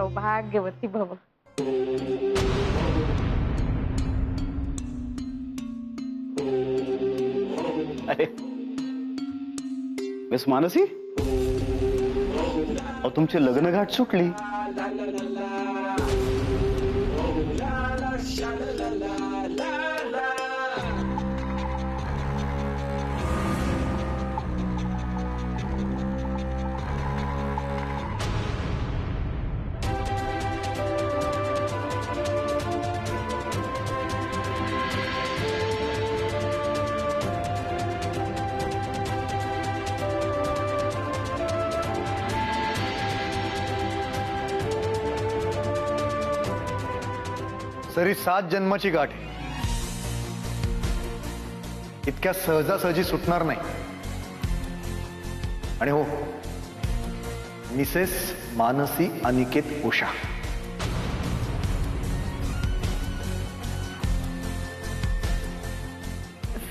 सौभाग्यवती भव. अरे मिस मानसी, अहो तुमची लग्नगाठ सुटली. सरी 7 जन्माची गाठ आहे. इतक्या सहजासहजी सुटणार नाही. आणि हो, मिसेस मानसी अनिकेत उषा.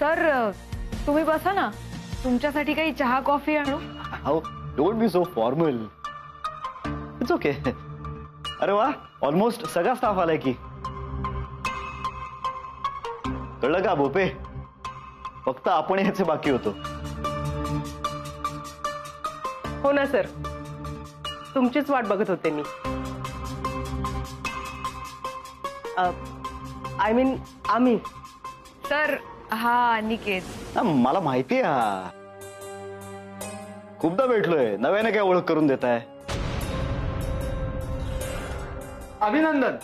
सर तुम्ही बसा ना, तुमच्यासाठी काही चहा कॉफी आणू? अहो don't be so formal. It's okay. अरे वा, ऑलमोस्ट सगळा स्टाफ आलाय की. कळलं का भोपे, फक्त आपण याचे बाकी होतो. हो ना सर, तुमचीच वाट बघत होते मी. आय मीन आम्ही. सर हा अनिकेत. ना, मला माहिती आहे हा. खूपदा भेटलोय, नव्याने काय ओळख करून देताय? अभिनंदन.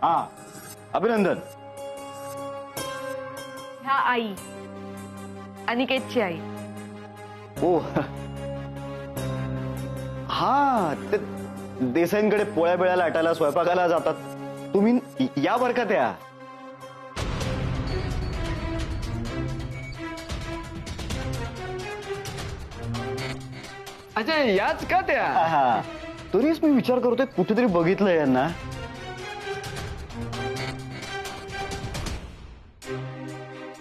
हा, अभिनंदन. ह्या आई, अनिकेतची आई. ओ हा, ते देसाईंकडे पोळ्या बिळ्या लाटायला स्वयंपाकाला जातात. तुम्ही या बर का त्या? अच्छा, याच का त्या? हा, तरीच मी विचार करतोय कुठेतरी बघितलंय यांना.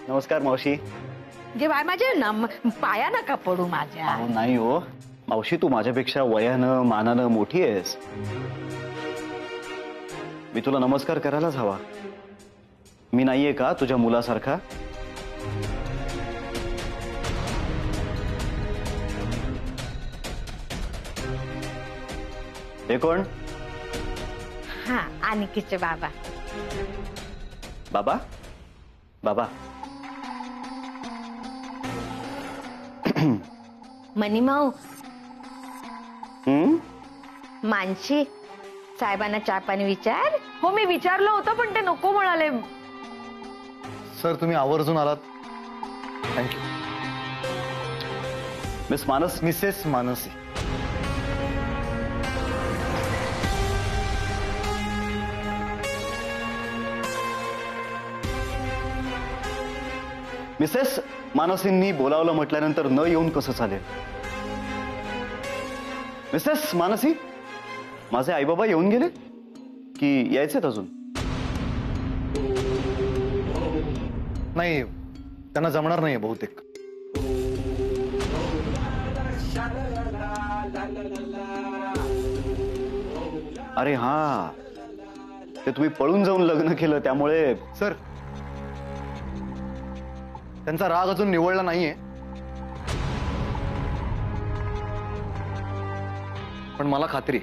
नमस्कार मावशी. जे बाय माझे पाया नका पडू माझ्या. अहो नाही हो मावशी, तू माझ्यापेक्षा वयानं मानानं मोठी आहेस. मी तुला नमस्कार करायलाच हवा. मी नाहीये का तुझ्या मुलासारखा? हे कोण? हा, अनिकेतचे बाबा. बाबा? बाबा मनीमाऊ, हम्म, मानशी साहेबांना चहा पाणी विचार. हो मी विचारलं होतं पण ते नको म्हणाले. सर तुम्ही आवर्जून आलात, थँक्यू. मिस मानस. मिसेस मानसी. मिसेस मानसींनी बोलावलं म्हटल्यानंतर न येऊन कसं चालेल? मिसेस मानसी, माझे आई बाबा येऊन गेले की यायचेत अजून? नाही, त्यांना जमणार नाहीये बहुतेक. अरे हा, ते तुम्ही पळून जाऊन लग्न केलं त्यामुळे. सर त्यांचा राग अजून निवळला नाहीये, पण मला खात्री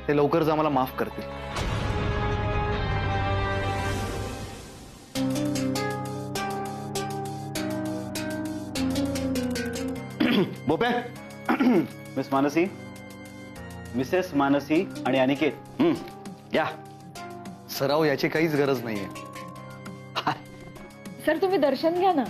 ते लवकरच आम्हाला माफ करतील. बोप्या. मिस मानसी, मिसेस मानसी आणि अनिकेत, या. सराव याची काहीच गरज नाहीये. सर तुम्ही दर्शन घ्या ना.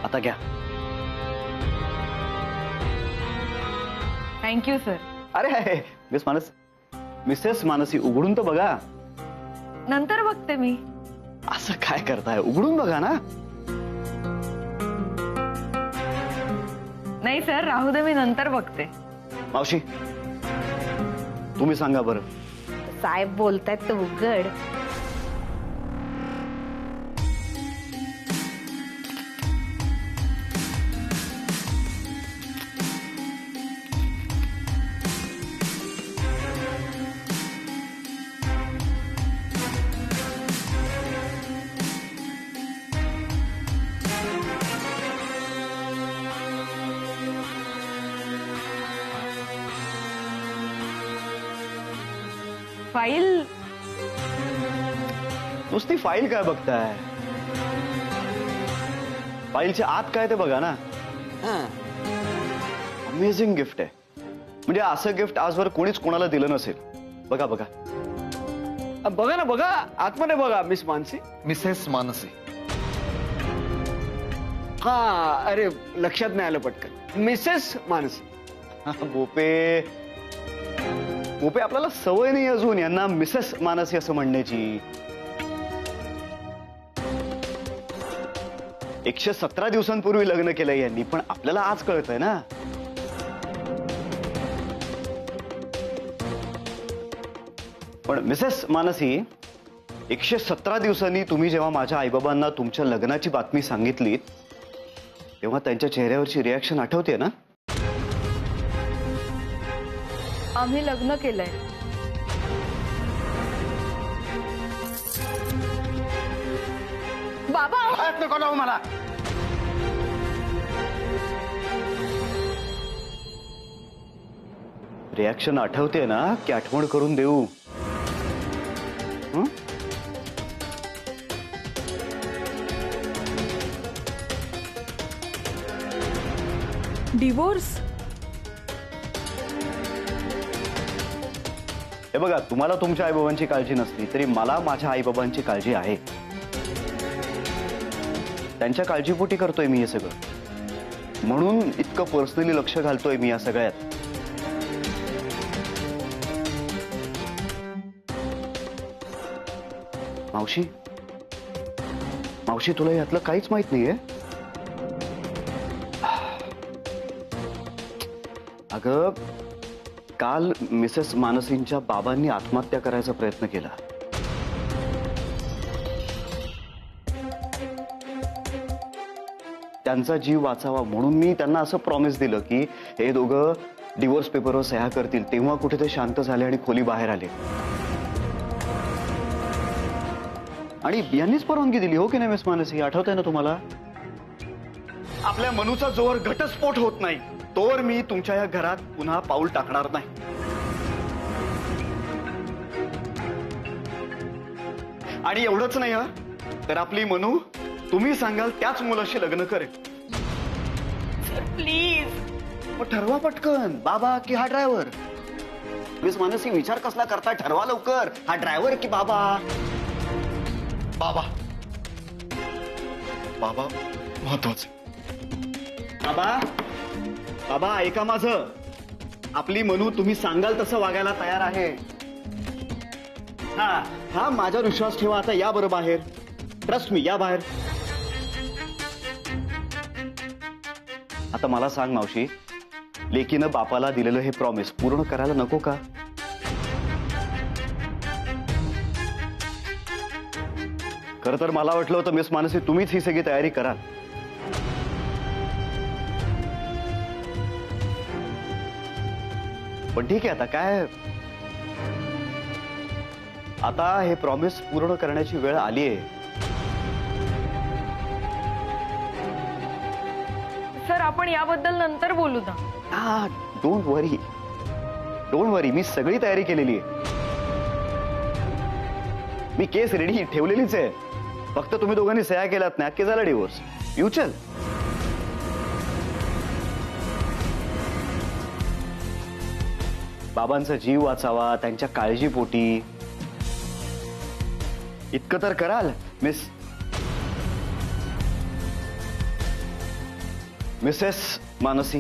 आता घ्या. Thank you sir. अरे मिसेस मानसी उघडून तर बघा. नंतर बघते मी. असं काय करताय, उघडून बघा ना. नाही सर, राहू दे, मी नंतर बघते. मावशी तुम्ही सांगा बरं. साहेब बोलतायत तर उघड. फाईल. नुसती फाईल काय बघताय, फाईलच्या आत काय ते बघा ना. अमेझिंग गिफ्ट आहे. म्हणजे असं गिफ्ट आजवर कोणीच कोणाला दिलं नसेल. बघा बघा बघा ना, बघा आतमध्ये बघा. मिस मानसी. मिसेस मानसी. हा, अरे लक्षात नाही आलं पटकन. मिसेस मानसी. बोपे बोपे आपल्याला सवय नाही अजून यांना मिसेस मानसी असं म्हणण्याची. 117 दिवसांपूर्वी लग्न केलंय यांनी, पण आपल्याला आज कळतंय ना. पण मिसेस मानसी, 117 दिवसांनी तुम्ही जेव्हा माझ्या आईबाबांना तुमच्या लग्नाची बातमी सांगितली तेव्हा त्यांच्या चेहऱ्यावरची रिॲक्शन आठवते ना. आम्ही लग्न केलंय. बाबा नको लावू मला. रिॲक्शन आठवते ना की आठवण करून देऊ. हं? डिवोर्स. हे बघा, तुम्हाला तुमच्या आईबाबांची काळजी नसली तरी मला माझ्या आईबाबांची काळजी आहे. त्यांच्या काळजीपोटी करतोय मी हे सगळं, म्हणून इतकं पर्सनली लक्ष घालतोय मी या सगळ्यात. मावशी मावशी तुला यातलं काहीच माहित नाहीये. अगं, काल मिसेस मानसींच्या बाबांनी आत्महत्या करायचा प्रयत्न केला. त्यांचा जीव वाचावा म्हणून मी त्यांना असं प्रॉमिस दिलं की हे दोघं डिवोर्स पेपरवर सह्या करतील, तेव्हा कुठे ते शांत झाले आणि खोली बाहेर आले. आणि यांनीच परवानगी दिली, हो की नाही मिस मानसी? आठवतंय ना तुम्हाला? आपल्या मनूचा जोवर घटस्फोट होत नाही तोवर मी तुमच्या या घरात पुन्हा पाऊल टाकणार नाही. आणि एवढंच नाही हा, तर आपली मनू तुम्ही सांगाल त्याच मुलाशी लग्न करेल. प्लीज. मग ठरवा पटकन, बाबा की हा ड्रायव्हर? मिस मानसी विचार कसला करता, ठरवा लवकर. हा ड्रायव्हर की बाबा? बाबा. बाबा महत्वाचे. बाबा बाबा ऐका माझं. आपली मनू तुम्ही सांगाल तसं वागायला तयार आहे. हा हा माझ्यावर विश्वास ठेवा. आता या बरं बाहेर. ट्रस्ट मी, या बाहेर. आता मला सांग मावशी, लेकीनं बापाला दिलेलं हे प्रॉमिस पूर्ण करायला नको का? खरं तर मला वाटलं होतं मिस मानसी तुम्हीच ही सगळी तयारी कराल. पण ठीक आहे, आता काय, आता हे प्रॉमिस पूर्ण करण्याची वेळ आली आहे. सर, आपण याबद्दल नंतर बोलू ना. हा, डोंट वरी, डोंट वरी. मी सगळी तयारी केलेली आहे. मी केस रेडी ठेवलेलीच आहे. फक्त तुम्ही दोघांनी सह्या केल्यात ना की झाला डिवोर्स. यू चल. बाबांचा जीव वाचावा, त्यांच्या काळजीपोटी. इतकं तर कराल मिस? मिसेस मानसी,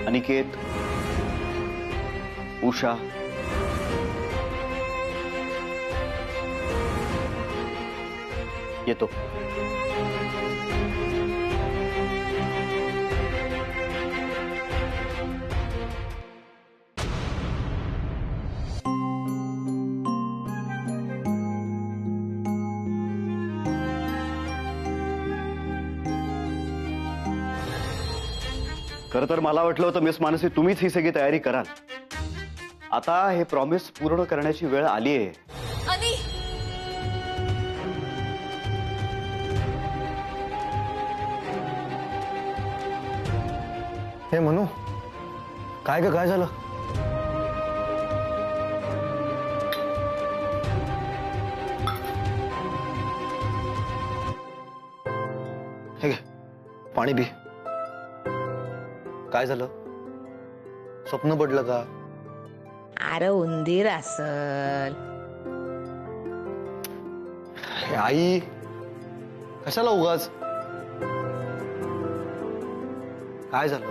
अनिकेत, उषा, येतो. खरं तर मला वाटलं होतं मिस मानसी तुम्हीच ही सगळी तयारी कराल. आता हे प्रॉमिस पूर्ण करण्याची वेळ आली आहे. आणि हे म्हणू काय ग, काय झालं? हे घे, पाणी पी. काय झालं? स्वप्न पडलं का? अरे उंदीर असल. हे आई, कशाला उगाच? काय झालं?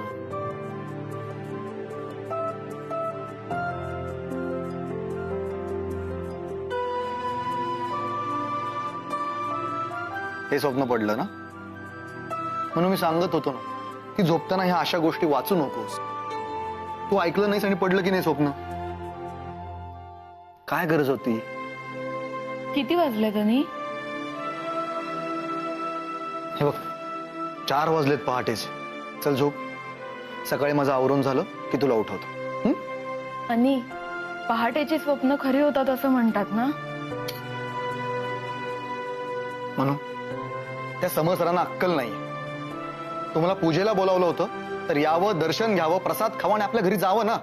हे स्वप्न पडलं ना, म्हणून मी सांगत होतो ना की झोपताना ह्या अशा गोष्टी वाचू नकोस. तू ऐकलं नाहीस आणि पडलं की नाही स्वप्न. काय गरज होती? किती वाजले त्यांनी? हे बघ, 4 वाजलेत पहाटेच. चल झोप. सकाळी माझं आवरून झालं की तुला उठवतो. आणि पहाटेची स्वप्न खरी होतात असं म्हणतात ना. म्हणून त्या समर सरांना अक्कल नाही. तुम्हाला पूजेला बोलावलं होतं तर यावं, दर्शन घ्यावं, प्रसाद खावं आणि आपल्या घरी जावं ना.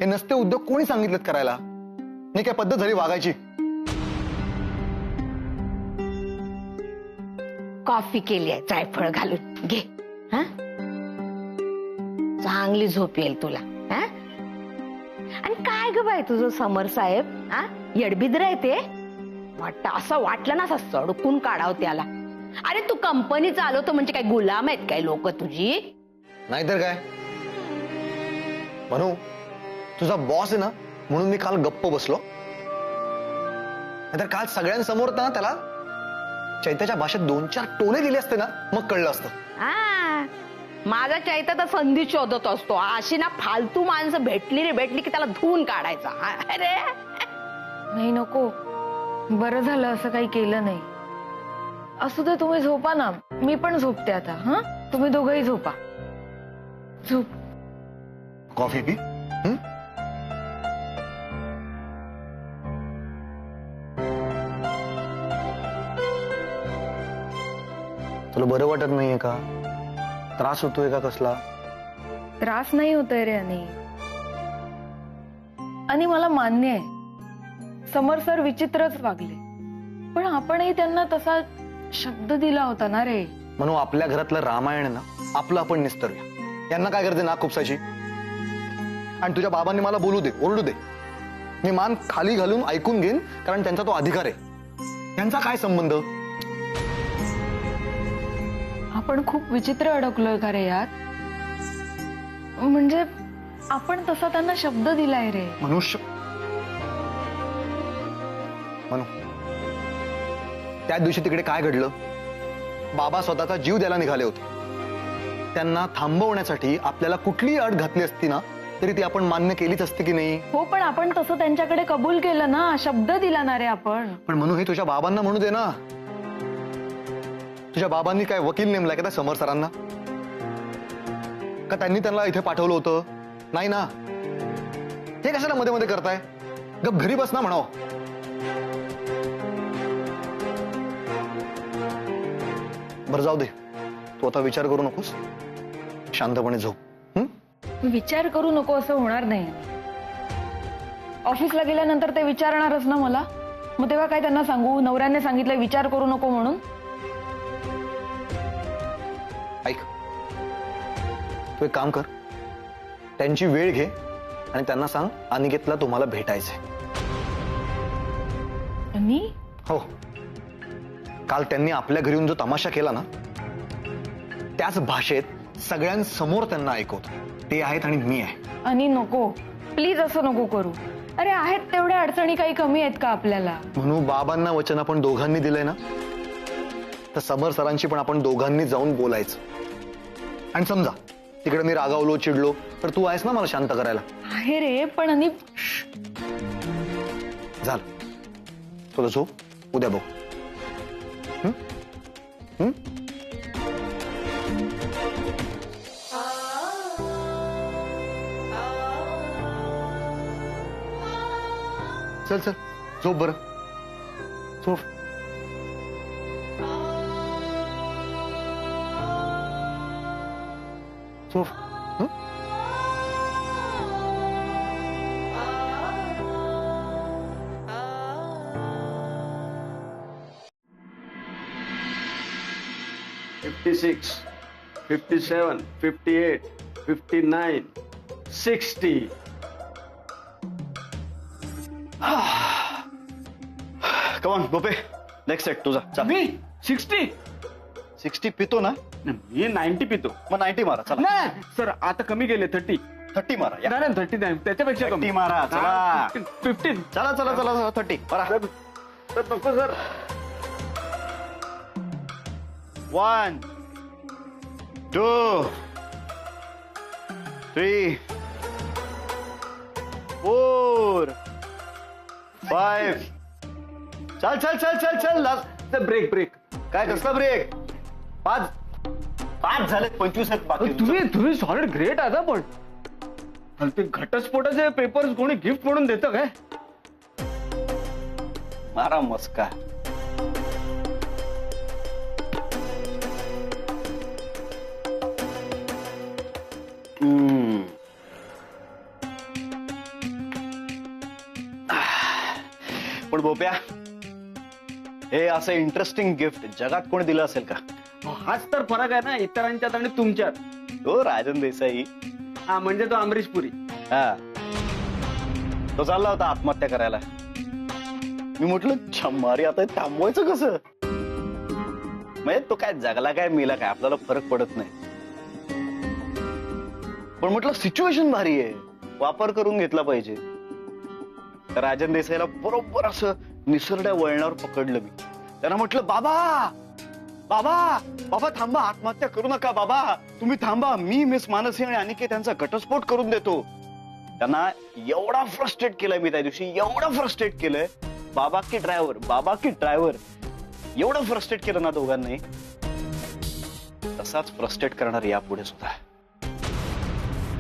हे नसते उद्योग कोणी सांगितलेत करायला? नाही काय पद्धत झाली वागायची? कॉफी केली आहे जायफळ घालून घे. हा, चांगली झोप येईल तुला. हा, आणि काय ग बाय तुझं समर साहेब, हा येडबिद्र आहे ते. वाटतं असं वाटलं ना असं सडकून काढावं त्याला. अरे तू कंपनी चालवतो म्हणजे काय गुलाम आहेत काय लोक तुझी? नाहीतर काय. म्हणू तुझा बॉस आहे ना, म्हणून मी काल गप्प बसलो. नाहीतर काल सगळ्यांसमोर ना त्याला चैत्याच्या भाषेत 2-4 टोले दिले असते ना, मग कळलं असतं. हा, माझा चैत्य तर संधी शोधत असतो. अशी ना फालतू माणसं भेटली की त्याला धुवून काढायचा. अरे नाही नको, बरं झालं असं काही केलं नाही. असू दे, तुम्ही झोपा ना, मी पण झोपते आता. हा, तुम्ही दोघंही झोपा. झोप. Coffee P. तुला बरं वाटत नाहीये का? त्रास होतोय का कसला? त्रास नाही होतोय रे आणि मला मान्य आहे समर सर विचित्रच वागले, पण आपणही त्यांना तसा शब्द दिला होता ना रे. म्हणून आपल्या घरातलं रामायण आहे ना, आपलं आपण निस्तरूया. यांना काय करते ना खुपसाची. आणि तुझ्या बाबांनी मला बोलू दे, ओरडू दे, मी मान खाली घालून ऐकून घेईन, कारण त्यांचा तो अधिकार आहे. त्यांचा काय संबंध? आपण खूप विचित्र अडकलोय का रे यात. म्हणजे आपण तसा त्यांना शब्द दिलाय रे. मनुष्य म्हणू त्या दिवशी तिकडे काय घडलं? बाबा स्वतःचा जीव द्यायला निघाले होते. त्यांना थांबवण्यासाठी आपल्याला कुठलीही अट घातली असती ना, तरी ती आपण मान्य केलीच असते की नाही? हो, पण आपण तसं त्यांच्याकडे कबूल केलं ना, शब्द दिला ना रे आपण. पण म्हणू हे तुझ्या बाबांना म्हणू दे ना. तुझ्या बाबांनी काय वकील नेमलाय का त्या समर सरांना? का त्यांनी त्यांना इथे पाठवलं होतं? नाही ना. हे कशाला मध्ये मध्ये करताय? गप घरी बस ना म्हणाव. बरं जाऊ दे, तू आता विचार करू नकोस, शांतपणे झोप. विचार करू नको असं होणार नाही. ऑफिसला गेल्यानंतर ते विचारणारच ना मला, मग तेव्हा काय त्यांना सांगू? नवऱ्याने सांगितलं विचार करू नको म्हणून. ऐक, तू एक काम कर, त्यांची वेळ घे आणि त्यांना सांग अनिकेतला तुम्हाला भेटायचंय. आणि हो, काल त्यांनी आपल्या घरी येऊन जो तमाशा केला ना, त्याच भाषेत सगळ्यांसमोर त्यांना ऐकवतो. ते आहेत आणि मी आहे. आणि नको, प्लीज असं नको करू. अरे आहेत तेवढ्या अडचणी काही कमी आहेत का आपल्याला? म्हणून बाबांना वचन आपण दोघांनी दिलंय ना, तर समर सरांशी पण आपण दोघांनी जाऊन बोलायचं. आणि समजा तिकडे मी रागावलो चिडलो तर तू आहेस ना मला शांत करायला. आहे रे, पण आणि झालं, तुला झोप, उद्या बघू. हं? हं? चल चल झोप बरं, झोप. झोप. हं? $56, $57, $58, $59, $60. कमॉन गोपे, नेक्स्ट सेट तुझा. चल. मी 60? 60 पितो ना, मी 90 पितो. मग 90 मारा. चला, नाही सर, आता कमी गेले 30. 30 मारा. या. नाही 30 नाही, त्याच्यापेक्षा कमी. 30 मारा. चला 15. चला चला चला चला 30 मारा. सर नको सर. 1 2 3 4 5. चल चल चल चल चल. Last break break. काय कसला ब्रेक? 5 झाले, 25 आहेत बाकी. तुम्ही सॉलिड ग्रेट आता. पण ते घटस्फोटाचे पेपर्स कोणी गिफ्ट म्हणून देतं काय? मारा मस्का. पण बोप्या, हे असं इंटरेस्टिंग गिफ्ट जगात कोणी दिलं असेल का? हाच तर फरक आहे ना इतरांच्यात आणि तुमच्यात. तो राजन देसाई. हा म्हणजे तो अमरीश पुरी. हा, तो चालला होता आत्महत्या करायला. मी म्हटलं छम्मारी, आता हे थांबवायचं कसं? म्हणजे तो काय जगला काय मेला काय आपल्याला फरक पडत नाही. पण म्हटलं सिच्युएशन भारी आहे, वापर करून घेतला पाहिजे. तर राजन देसाईला बरोबर असं निसरड्या वळणावर पकडलं मी. त्यांना म्हटलं बाबा बाबा बाबा थांबा, आत्महत्या करू नका बाबा, तुम्ही थांबा, मी मिस मानसी आणि अनिकेत यांचा घटस्फोट करून देतो. त्यांना एवढा फ्रस्ट्रेट केलंय मी त्या दिवशी, एवढं फ्रस्ट्रेट केलंय. बाबा की ड्रायव्हर एवढं फ्रस्ट्रेट केलं ना दोघांनी, तसाच फ्रस्ट्रेट करणार यापुढे सुद्धा.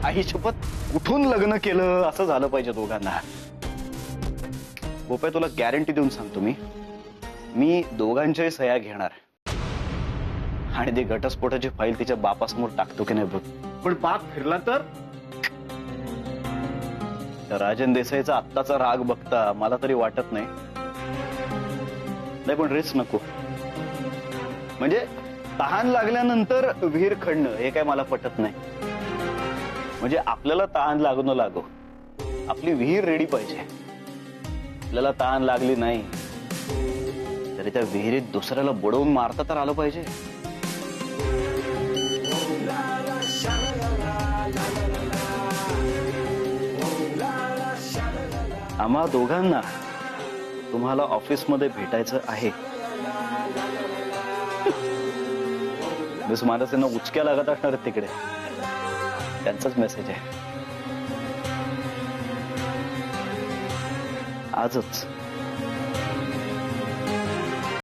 आई शपथ, कुठून लग्न केलं असं झालं पाहिजे दोघांना. गोपाय तुला गॅरंटी देऊन सांगतो मी दोघांच्याही सह्या घेणार आणि ती घटस्फोटाची फाईल तिच्या बापासमोर टाकतो की नाही बघ. पण बाप फिरला तर राजन देसाईचा आत्ताचा राग बघता मला तरी वाटत नाही पण रिस्क नको. म्हणजे तहान लागल्यानंतर विहीर खणणं हे काय मला पटत नाही. म्हणजे आपल्याला तहान लागू न लागो, आपली विहीर रेडी पाहिजे. आपल्याला तहान लागली नाही तरी त्या विहिरीत दुसऱ्याला बुडवून मारता तर आलं पाहिजे. आम्हा दोघांना तुम्हाला ऑफिसमध्ये भेटायचं आहे. मिस मानसींना उचक्या लागत असणार तिकडे, त्यांचाच मेसेज आहे. आजच